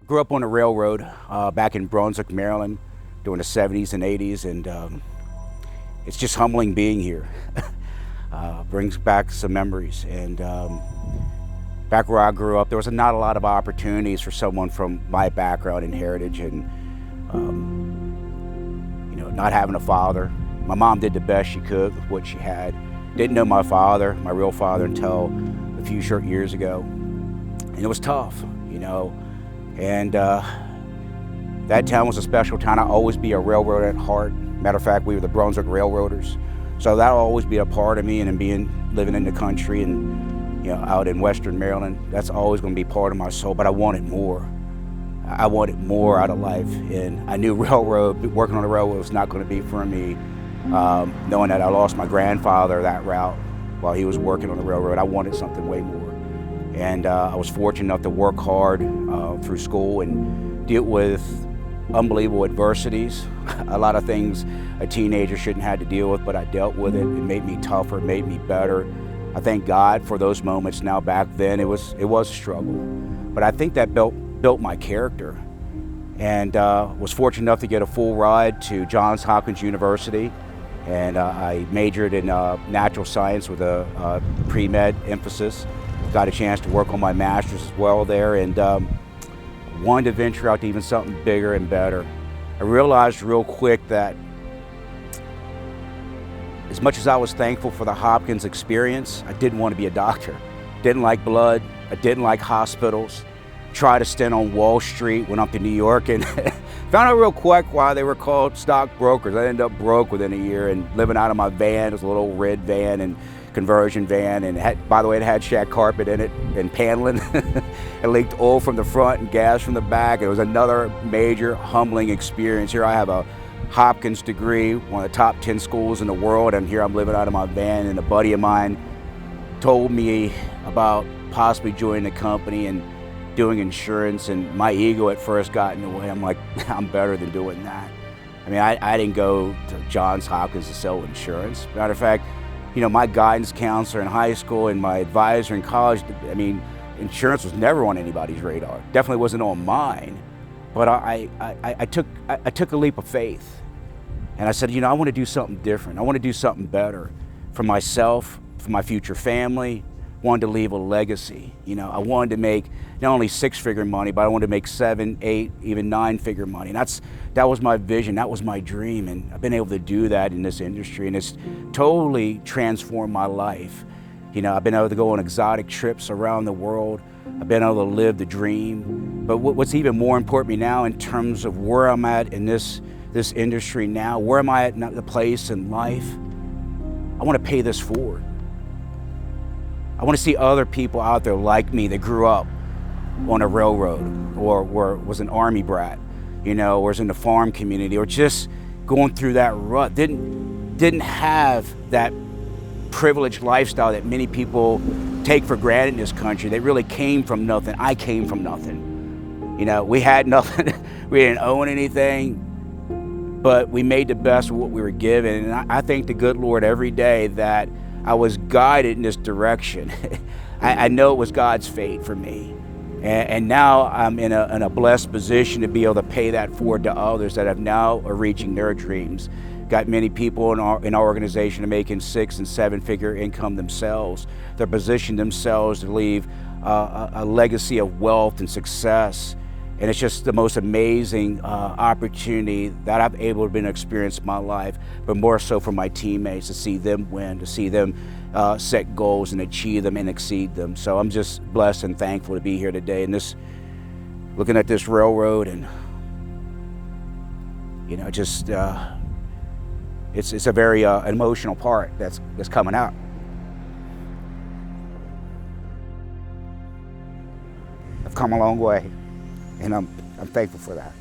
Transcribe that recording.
Grew up on the railroad back in Brunswick, Maryland, during the 70s and 80s, and it's just humbling being here. Brings back some memories. And back where I grew up, there was not a lot of opportunities for someone from my background and heritage, and not having a father. My mom did the best she could with what she had. Didn't know my father, my real father, until a few short years ago, and it was tough, And that town was a special town. I'll always be a railroader at heart. Matter of fact, we were the Brunswick Railroaders. So that'll always be a part of me, and living in the country and out in Western Maryland, that's always going to be part of my soul. But I wanted more. I wanted more out of life, and I knew working on the railroad was not going to be for me. Knowing that I lost my grandfather that route while he was working on the railroad, I wanted something way more. And I was fortunate enough to work hard through school and deal with unbelievable adversities. A lot of things a teenager shouldn't have to deal with, but I dealt with it. It made me tougher, it made me better. I thank God for those moments. Now back then it was a struggle, but I think that built my character. And was fortunate enough to get a full ride to Johns Hopkins University, and I majored in natural science with a pre-med emphasis. Got a chance to work on my master's as well there, and wanted to venture out to even something bigger and better. I realized real quick that as much as I was thankful for the Hopkins experience, I didn't want to be a doctor. Didn't like blood, I didn't like hospitals. Tried a stint on Wall Street, went up to New York, and found out real quick why they were called stockbrokers. I ended up broke within a year and living out of my van. It was a little red van and conversion van, and by the way, it had shag carpet in it and paneling. It leaked oil from the front and gas from the back. It was another major humbling experience. Here I have a Hopkins degree, one of the top 10 schools in the world, and here I'm living out of my van, and a buddy of mine told me about possibly joining the company and doing insurance, and my ego at first got in the way. I'm like, I'm better than doing that. I mean, I didn't go to Johns Hopkins to sell insurance. Matter of fact, my guidance counselor in high school and my advisor in college, I mean, insurance was never on anybody's radar. Definitely wasn't on mine. But I took a leap of faith, and I said, I want to do something different. I want to do something better for myself, for my future family. Wanted to leave a legacy. I wanted to make not only six-figure money, but I wanted to make 7, 8, even 9-figure money. And that was my vision, that was my dream, and I've been able to do that in this industry, and it's totally transformed my life. I've been able to go on exotic trips around the world. I've been able to live the dream. But what's even more important to me now, in terms of where I'm at in this industry now, where am I at the place in life, I want to pay this forward. I want to see other people out there like me that grew up on a railroad, or was an Army brat, or was in the farm community, or just going through that rut, didn't have that privileged lifestyle that many people take for granted in this country. They really came from nothing. I came from nothing. We had nothing. We didn't own anything, but we made the best of what we were given. And I thank the good Lord every day that I was guided in this direction. I know it was God's fate for me. And now I'm in a blessed position to be able to pay that forward to others that have now are reaching their dreams. Got many people in our organization making 6- and 7-figure income themselves. They're positioned themselves to leave a legacy of wealth and success. And it's just the most amazing opportunity that I've able to experience in my life, but more so for my teammates, to see them win, to see them set goals and achieve them and exceed them. So I'm just blessed and thankful to be here today, and looking at this railroad, and it's a very emotional part that's coming out. I've come a long way, and I'm thankful for that.